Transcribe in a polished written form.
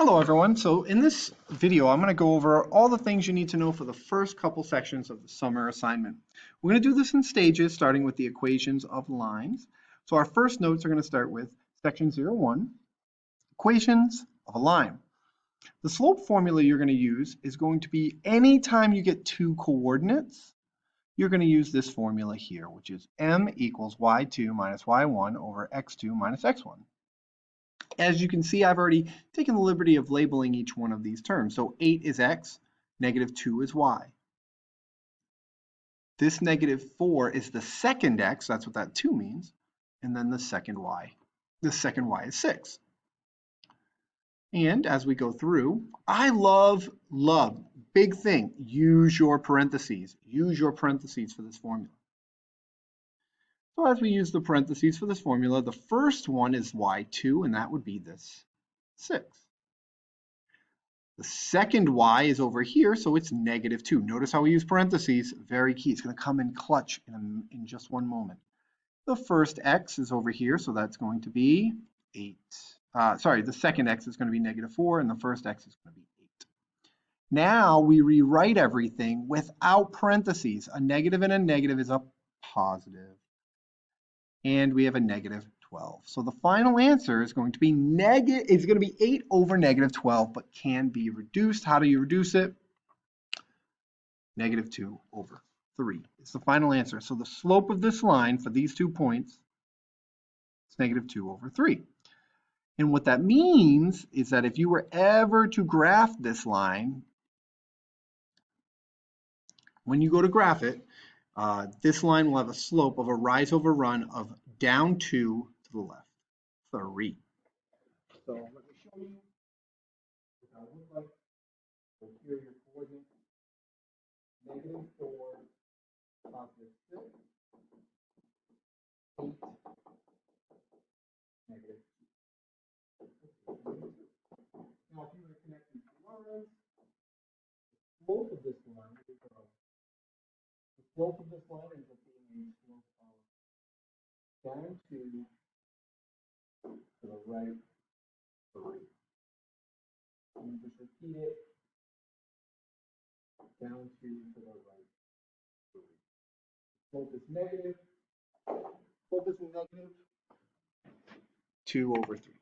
Hello everyone. So in this video, I'm going to go over all the things you need to know for the first couple sections of the summer assignment. We're going to do this in stages, starting with the equations of lines. So our first notes are going to start with section 01, equations of a line. The slope formula you're going to use is going to be anytime you get two coordinates, you're going to use this formula here, which is m equals y2 minus y1 over x2 minus x1. As you can see, I've already taken the liberty of labeling each one of these terms. So 8 is x, negative 2 is y. This negative 4 is the second x, that's what that 2 means, and then the second y. The second y is 6. And as we go through, I love, big thing, use your parentheses. Use your parentheses for this formula. So as we use the parentheses for this formula, the first one is y2, and that would be this 6. The second y is over here, so it's negative 2. Notice how we use parentheses, very key. It's going to come in clutch in just one moment. The first x is over here, so that's going to be 8. The second x is going to be negative 4, and the first x is going to be 8. Now we rewrite everything without parentheses. A negative and a negative is a positive. And we have a negative 12. So the final answer is going to be 8 over negative 12, but can be reduced. How do you reduce it? Negative 2 over 3 is the final answer. So the slope of this line for these 2 points is negative 2 over 3. And what that means is that if you were ever to graph this line, when you go to graph it, this line will have a slope of a rise over run of down 2 to the left, 3. So let me show you what that would look like. So here are your coordinates. Negative 4, positive 6, 8, negative 2. Now if you were to connect these two lines, the slope of this line ends up being a slope of down 2 to the right 3. And just repeat it, down 2 to the right 3. Slope is negative 2 over 3.